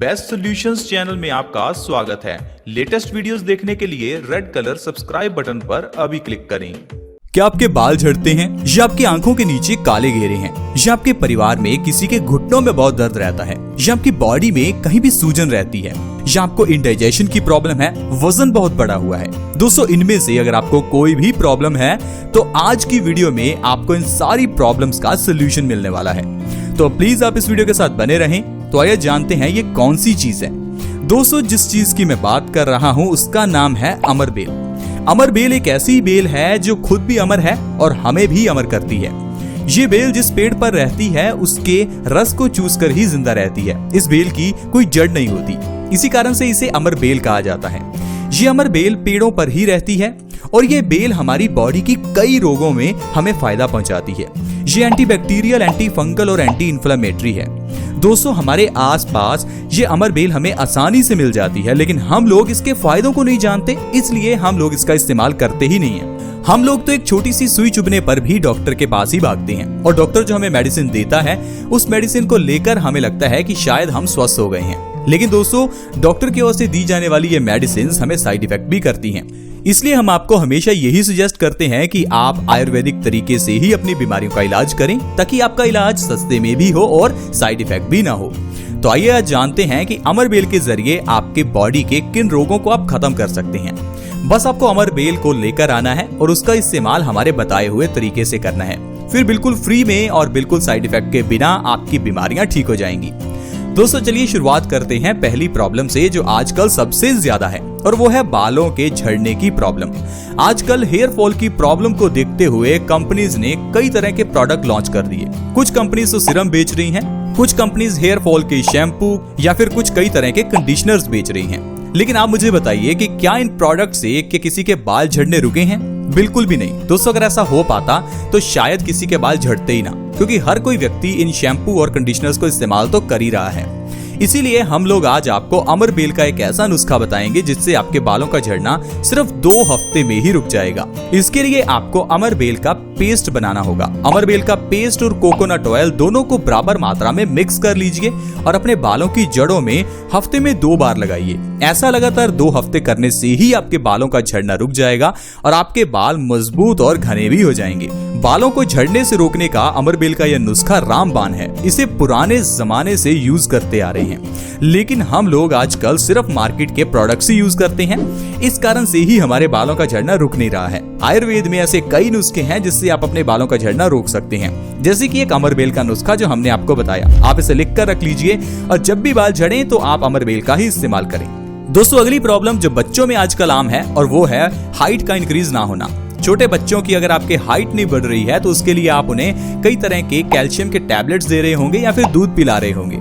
Best solutions channel में आपका स्वागत है। लेटेस्ट वीडियोस देखने के लिए रेड कलर सब्सक्राइब बटन पर अभी क्लिक करें। क्या आपके बाल झड़ते हैं या आपकी आंखों के नीचे काले घेरे हैं या आपके परिवार में किसी के घुटनों में बहुत दर्द रहता है या आपकी बॉडी में कहीं भी सूजन रहती है या आपको इंडाइजेशन की प्रॉब्लम है, वजन बहुत बढ़ा हुआ है। दोस्तों, इनमें से अगर आपको कोई भी प्रॉब्लम है तो आज की वीडियो में आपको इन सारी प्रॉब्लम्स का सोल्यूशन मिलने वाला है। तो प्लीज आप इस वीडियो के साथ बने रहें। तो आइए जानते हैं ये कौन सी चीज है। दोस्तों, जिस चीज की मैं बात कर रहा हूँ उसका नाम है अमर बेल। अमर बेल एक ऐसी बेल है जो खुद भी अमर है और हमें भी अमर करती है। ये बेल जिस पेड़ पर रहती है उसके रस को चूसकर ही जिंदा रहती है। इस बेल की कोई जड़ नहीं होती, इसी कारण से इसे अमर बेल कहा जाता है। ये अमर बेल पेड़ों पर ही रहती है और ये बेल हमारी बॉडी की कई रोगों में हमें फायदा पहुंचाती है। ये एंटीबैक्टीरियल, एंटी फंगल और एंटी इन्फ्लेमेटरी है। दोस्तों, हमारे आसपास ये अमर बेल हमें आसानी से मिल जाती है, लेकिन हम लोग इसके फायदों को नहीं जानते, इसलिए हम लोग इसका इस्तेमाल करते ही नहीं है। हम लोग तो एक छोटी सी सुई चुभने पर भी डॉक्टर के पास ही भागते हैं और डॉक्टर जो हमें मेडिसिन देता है उस मेडिसिन को लेकर हमें लगता है कि शायद हम स्वस्थ हो गए हैं। लेकिन दोस्तों, डॉक्टर की ओर से दी जाने वाली ये मेडिसिन हमें साइड इफेक्ट भी करती हैं। इसलिए हम आपको हमेशा यही सजेस्ट करते हैं कि आप आयुर्वेदिक तरीके से ही अपनी बीमारियों का इलाज करें, ताकि आपका इलाज सस्ते में भी हो और साइड इफेक्ट भी ना हो। तो आइए आज जानते हैं कि अमर बेल के जरिए आपके बॉडी के किन रोगों को आप खत्म कर सकते हैं। बस आपको अमर बेल को लेकर आना है और उसका इस्तेमाल हमारे बताए हुए तरीके से करना है। फिर बिल्कुल फ्री में और बिल्कुल साइड इफेक्ट के बिना आपकी बीमारियां ठीक हो जाएंगी। दोस्तों, चलिए शुरुआत करते हैं पहली प्रॉब्लम से जो आजकल सबसे ज्यादा है, और वो है बालों के झड़ने की प्रॉब्लम। आजकल हेयर फॉल की प्रॉब्लम को देखते हुए कंपनीज ने कई तरह के प्रोडक्ट लॉन्च कर दिए। कुछ कंपनीज तो सीरम बेच रही हैं, कुछ कंपनीज हेयर फॉल के शैम्पू या फिर कुछ कई तरह के कंडीशनर्स बेच रही हैं। लेकिन आप मुझे बताइए कि क्या इन प्रोडक्ट से किसी के बाल झड़ने रुके हैं? बिल्कुल भी नहीं। दोस्तों, अगर ऐसा हो पाता तो शायद किसी के बाल झड़ते ही ना, क्योंकि हर कोई व्यक्ति इन शैम्पू और कंडीशनर्स को इस्तेमाल तो कर ही रहा है। इसीलिए हम लोग आज आपको अमर बेल का एक ऐसा नुस्खा बताएंगे जिससे आपके बालों का झड़ना सिर्फ 2 हफ्ते में ही रुक जाएगा। इसके लिए आपको अमर बेल का पेस्ट बनाना होगा। अमर बेल का पेस्ट और कोकोनट ऑयल दोनों को बराबर मात्रा में मिक्स कर लीजिए और अपने बालों की जड़ों में हफ्ते में 2 बार लगाइए। ऐसा लगातार 2 हफ्ते करने से ही आपके बालों का झड़ना रुक जाएगा और आपके बाल मजबूत और घने भी हो जाएंगे। बालों को झड़ने से रोकने का अमर बेल का यह नुस्खा रामबाण है। इसे पुराने जमाने से यूज करते आ रहे हैं, लेकिन हम लोग आजकल सिर्फ मार्केट के प्रोडक्ट्स ही यूज करते हैं। इस कारण से ही हमारे बालों का झड़ना रुक नहीं रहा है। आयुर्वेद में ऐसे कई नुस्खे हैं जिससे आप अपने बालों का झड़ना रोक सकते हैं, जैसे कि एक अमर बेल का नुस्खा जो हमने आपको बताया। आप इसे लिख कर रख लीजिए और जब भी बाल झड़े तो आप अमर बेल का ही इस्तेमाल करें। दोस्तों, अगली प्रॉब्लम जो बच्चों में आजकल आम है और वो है हाइट का इंक्रीज ना होना। छोटे बच्चों की अगर आपके हाइट नहीं बढ़ रही है तो उसके लिए आप उन्हें कई तरह के कैल्शियम के टैबलेट्स दे रहे होंगे या फिर दूध पिला रहे होंगे।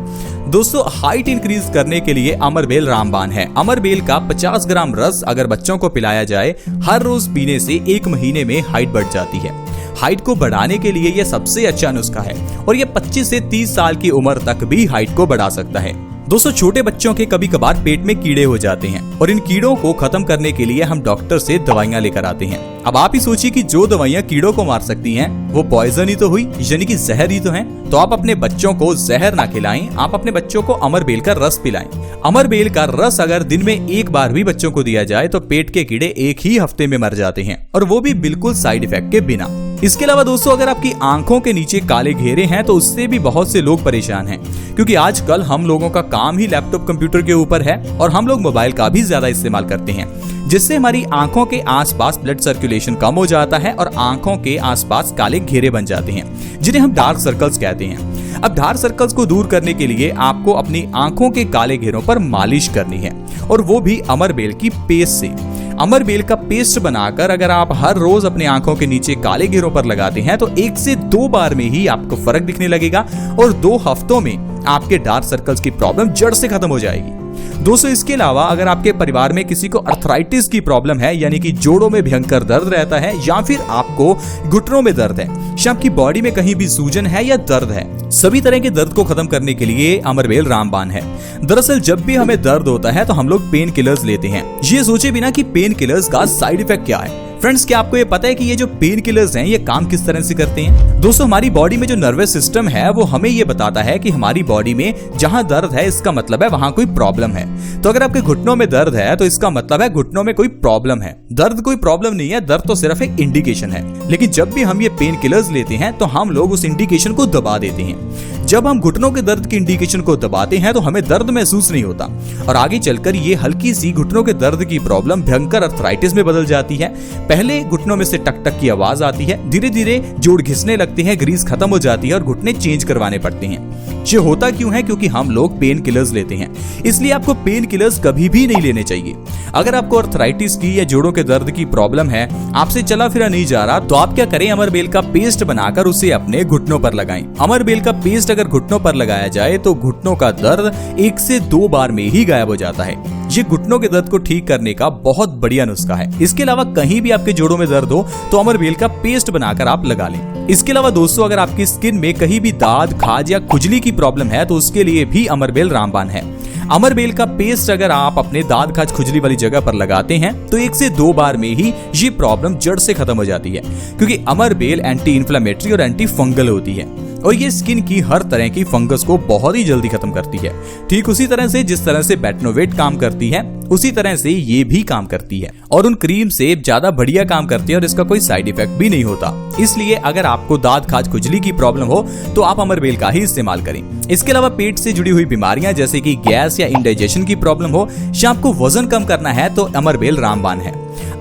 दोस्तों, हाइट इंक्रीज करने के लिए अमर बेल रामबाण है। अमर बेल का 50 ग्राम रस अगर बच्चों को पिलाया जाए हर रोज पीने से 1 महीने में हाइट बढ़ जाती है। हाइट को बढ़ाने के लिए यह सबसे अच्छा नुस्खा है और यह 25 से 30 साल की उम्र तक भी हाइट को बढ़ा सकता है। दोस्तों, छोटे बच्चों के कभी कभार पेट में कीड़े हो जाते हैं और इन कीड़ों को खत्म करने के लिए हम डॉक्टर से दवाइयां लेकर आते हैं। अब आप ही सोचिए कि जो दवाइयां कीड़ों को मार सकती हैं वो पॉइजन ही तो हुई, यानी कि जहर ही तो है। तो आप अपने बच्चों को जहर ना खिलाएं, आप अपने बच्चों को अमर बेल का रस पिलाएं। अमर बेल का रस अगर दिन में 1 बार भी बच्चों को दिया जाए तो पेट के कीड़े 1 ही हफ्ते में मर जाते हैं, और वो भी बिल्कुल साइड इफेक्ट के बिना। इसके अलावा दोस्तों, अगर आपकी आंखों के नीचे काले घेरे हैं तो उससे भी बहुत से लोग परेशान हैं, क्योंकि आजकल हम लोगों का काम ही लैपटॉप कंप्यूटर के ऊपर है और हम लोग मोबाइल का भी ज्यादा इस्तेमाल करते हैं, जिससे हमारी आंखों के आसपास ब्लड सर्कुलेशन कम हो जाता है और आंखों के आसपास काले घेरे बन जाते हैं, जिन्हें हम डार्क सर्कल्स कहते हैं। अब डार्क सर्कल्स को दूर करने के लिए आपको अपनी आंखों के काले घेरों पर मालिश करनी है, और वो भी अमर बेल की पेस्ट से। अमर बेल का पेस्ट बनाकर अगर आप हर रोज अपने आंखों के नीचे काले घेरों पर लगाते हैं तो 1 से 2 बार में ही आपको फर्क दिखने लगेगा और 2 हफ्तों में आपके डार्क सर्कल्स की प्रॉब्लम जड़ से खत्म हो जाएगी। दोस्तों, इसके अलावा अगर आपके परिवार में किसी को अर्थराइटिस की प्रॉब्लम है, यानी कि जोड़ों में भयंकर दर्द रहता है, या फिर आपको घुटनों में दर्द है, या आपकी बॉडी में कहीं भी सूजन है या दर्द है, सभी तरह के दर्द को खत्म करने के लिए अमर बेल रामबाण है। दरअसल जब भी हमें दर्द होता है तो हम लोग पेन किलर्स लेते हैं, ये सोचे बिना कि पेन किलर्स का साइड इफेक्ट क्या है। फ्रेंड्स, क्या आपको ये पता है कि ये जो पेन किलर्स हैं ये काम किस तरह से करते हैं? दोस्तों, हमारी बॉडी में जो नर्वस सिस्टम है वो हमें ये बताता है कि हमारी बॉडी में जहां दर्द है इसका मतलब है वहां कोई प्रॉब्लम है। तो अगर आपके घुटनों में दर्द है तो इसका मतलब है घुटनों में कोई प्रॉब्लम है। दर्द कोई प्रॉब्लम नहीं है, दर्द तो सिर्फ एक इंडिकेशन है। लेकिन जब भी हम ये पेन किलर्स लेते हैं तो हम लोग उस इंडिकेशन को दबा देते हैं। जब हम घुटनों के दर्द की इंडिकेशन को दबाते हैं तो हमें दर्द महसूस नहीं होता और आगे चलकर ये हल्की सी घुटनों के दर्द की प्रॉब्लम भयंकर अर्थराइटिस में बदल जाती है। पहले घुटनों में से टक टक की आवाज आती है, धीरे धीरे जोड़ घिसने लगते हैं, ग्रीस खत्म हो जाती है और घुटने चेंज करवाने पड़ते हैं। ये होता क्यों है? क्योंकि हम लोग पेन किलर्स लेते हैं। इसलिए आपको पेन किलर्स कभी भी नहीं लेने चाहिए। अगर आपको अर्थराइटिस की या जोड़ों के दर्द की प्रॉब्लम है, आपसे चला फिरा नहीं जा रहा, तो आप क्या करें, अमरबेल का पेस्ट बनाकर उसे अपने घुटनों पर लगाएं। अमरबेल का पेस्ट अगर घुटनों पर लगाया जाए तो घुटनों का दर्द 1 से 2 बार में ही गायब हो जाता है। ये घुटनों के दर्द को ठीक करने का बहुत बढ़िया नुस्खा है। इसके अलावा कहीं भी आपके जोड़ों में दर्द हो तो अमरबेल का पेस्ट बनाकर आप लगा लें। इसके अलावा दोस्तों, अगर आपकी स्किन में कहीं भी दाद, खाज या खुजली की प्रॉब्लम है तो उसके लिए भी अमरबेल रामबाण है। अमरबेल का पेस्ट अगर आप अपने दाद, खाज, खुजली वाली जगह पर लगाते हैं तो 1 से 2 बार में ही ये प्रॉब्लम जड़ से खत्म हो जाती है, क्योंकि अमरबेल एंटी इन्फ्लेमेटरी और एंटी फंगल होती है और ये स्किन की हर तरह की फंगस को बहुत ही जल्दी खत्म करती है। ठीक उसी तरह से जिस तरह से बेटनोवेट काम करती है उसी तरह से ये भी काम करती है और उन क्रीम से ज्यादा बढ़िया काम करती है और इसका कोई साइड इफेक्ट भी नहीं होता। इसलिए अगर आपको दाद, खाज, खुजली की प्रॉब्लम हो तो आप अमरबेल का ही इस्तेमाल करें। इसके अलावा पेट से जुड़ी हुई बीमारियां जैसे कि गैस या इंडाइजेशन की प्रॉब्लम हो या आपको वजन कम करना है तो अमरबेल रामबाण है।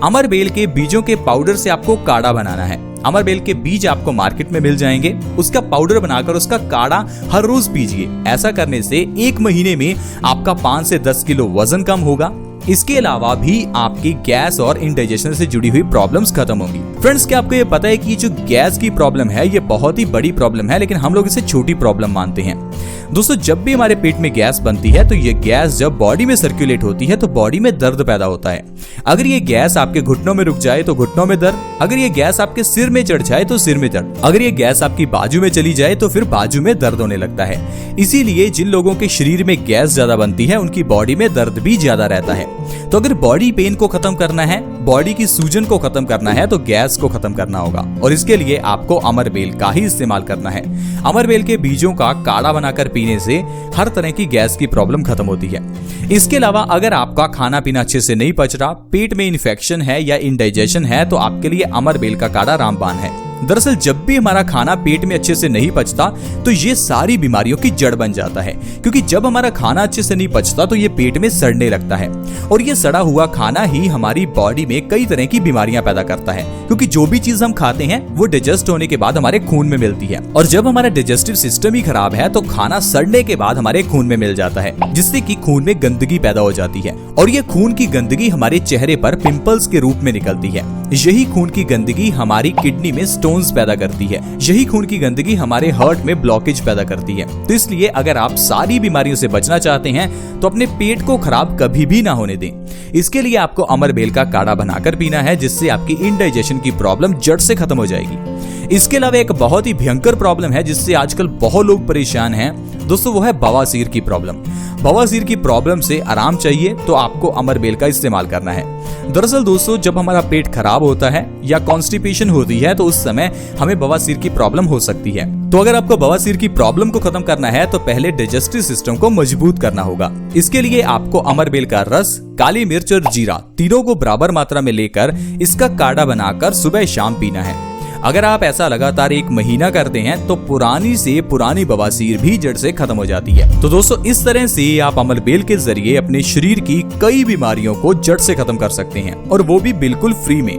अमरबेल के बीजों के पाउडर से आपको काढ़ा बनाना है। अमरबेल के बीज आपको मार्केट में मिल जाएंगे, उसका पाउडर बनाकर उसका काढ़ा हर रोज पीजिए। ऐसा करने से 1 महीने में आपका 5 से 10 किलो वजन कम होगा। इसके अलावा भी आपकी गैस और इंडाइजेशन से जुड़ी हुई प्रॉब्लम्स खत्म होंगी। फ्रेंड्स, क्या आपको ये पता है कि जो गैस की प्रॉब्लम है ये बहुत ही बड़ी प्रॉब्लम है, लेकिन हम लोग इसे छोटी प्रॉब्लम मानते हैं। दोस्तों, जब भी हमारे पेट में गैस बनती है तो ये गैस जब बॉडी में सर्कुलेट होती है तो बॉडी में दर्द पैदा होता है। अगर ये गैस आपके घुटनों में रुक जाए तो घुटनों में दर्द, अगर ये गैस आपके सिर में चढ़ जाए तो सिर में दर्द, अगर ये गैस आपकी बाजू में चली जाए तो फिर बाजू में दर्द होने लगता है। इसीलिए जिन लोगों के शरीर में गैस ज्यादा बनती है उनकी बॉडी में दर्द भी ज्यादा रहता है। तो अगर बॉडी पेन को खत्म करना है, बॉडी की सूजन को खत्म करना है तो गैस को खत्म करना होगा और इसके लिए आपको अमरबेल का ही इस्तेमाल करना है। अमरबेल के बीजों का काढ़ा बनाकर पीने से हर तरह की गैस की प्रॉब्लम खत्म होती है। इसके अलावा अगर आपका खाना पीना अच्छे से नहीं पच रहा, पेट में इन्फेक्शन है या इंडाइजेशन है तो आपके लिए अमरबेल का काढ़ा रामबाण है। दरअसल जब भी हमारा खाना पेट में अच्छे से नहीं पचता तो ये सारी बीमारियों की जड़ बन जाता है, क्योंकि जब हमारा खाना अच्छे से नहीं पचता तो ये पेट में सड़ने लगता है और ये सड़ा हुआ खाना ही हमारी बॉडी में कई तरह की बीमारियां पैदा करता है, क्योंकि जो भी चीज हम खाते हैं वो डाइजेस्ट होने के बाद हमारे खून में मिलती है और जब हमारा डाइजेस्टिव सिस्टम ही खराब है तो खाना सड़ने के बाद हमारे खून में मिल जाता है, जिससे कि खून में गंदगी पैदा हो जाती है और ये खून की गंदगी हमारे चेहरे पर पिंपल्स के रूप में निकलती है। यही खून की गंदगी हमारी किडनी में स्टोन्स पैदा करती है, यही खून की गंदगी हमारे हार्ट में ब्लॉकेज पैदा करती है। तो इसलिए अगर आप सारी बीमारियों से बचना चाहते हैं तो अपने पेट को खराब कभी भी ना होने दें। इसके लिए आपको अमरबेल का काढ़ा बनाकर पीना है, जिससे आपकी इंडाइजेशन की प्रॉब्लम जड़ से खत्म हो जाएगी। इसके अलावा एक बहुत ही भयंकर प्रॉब्लम है जिससे आजकल बहुत लोग परेशान हैं दोस्तों, वो है बवासीर की प्रॉब्लम। बवासीर की प्रॉब्लम से आराम चाहिए तो आपको अमरबेल का इस्तेमाल करना है। दरअसल दोस्तों, जब हमारा पेट खराब होता है या कॉन्स्टिपेशन होती है तो उस समय हमें बवासीर की प्रॉब्लम हो सकती है। तो अगर आपको बवासीर की प्रॉब्लम को खत्म करना है तो पहले डाइजेस्टिव सिस्टम को मजबूत करना होगा। इसके लिए आपको अमरबेल का रस, काली मिर्च और जीरा तीनों को बराबर मात्रा में लेकर इसका काढ़ा बनाकर सुबह शाम पीना है। अगर आप ऐसा लगातार 1 महीना करते हैं तो पुरानी से पुरानी बवासीर भी जड़ से खत्म हो जाती है। तो दोस्तों, इस तरह से आप अमरबेल के जरिए अपने शरीर की कई बीमारियों को जड़ से खत्म कर सकते हैं और वो भी बिल्कुल फ्री में।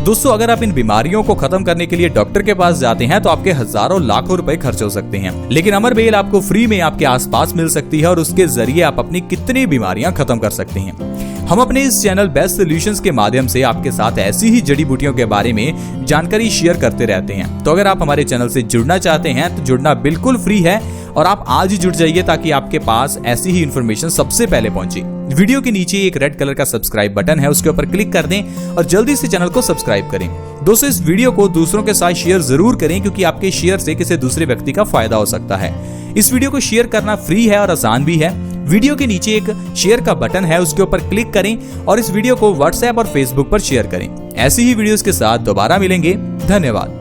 दोस्तों, अगर आप इन बीमारियों को खत्म करने के लिए डॉक्टर के पास जाते हैं तो आपके हजारों लाखों रुपए खर्च हो सकते हैं, लेकिन अमरबेल आपको फ्री में आपके आसपास मिल सकती है और उसके जरिए आप अपनी कितनी बीमारियां खत्म कर सकते हैं। हम अपने इस चैनल बेस्ट सॉल्यूशंस के माध्यम से आपके साथ ऐसी ही जड़ी बूटियों के बारे में जानकारी शेयर करते रहते हैं। तो अगर आप हमारे चैनल से जुड़ना चाहते हैं तो जुड़ना बिल्कुल फ्री है और आप आज ही जुड़ जाइए ताकि आपके पास ऐसी ही इन्फॉर्मेशन सबसे पहले पहुंचे। वीडियो के नीचे एक रेड कलर का सब्सक्राइब बटन है, उसके ऊपर क्लिक कर दें और जल्दी से चैनल को सब्सक्राइब करें। दोस्तों, इस वीडियो को दूसरों के साथ शेयर जरूर करें क्योंकि आपके शेयर से किसी दूसरे व्यक्ति का फायदा हो सकता है। इस वीडियो को शेयर करना फ्री है और आसान भी है। वीडियो के नीचे एक शेयर का बटन है, उसके ऊपर क्लिक करें और इस वीडियो को व्हाट्सएप और फेसबुक पर शेयर करें। ऐसी ही वीडियोस के साथ दोबारा मिलेंगे। धन्यवाद।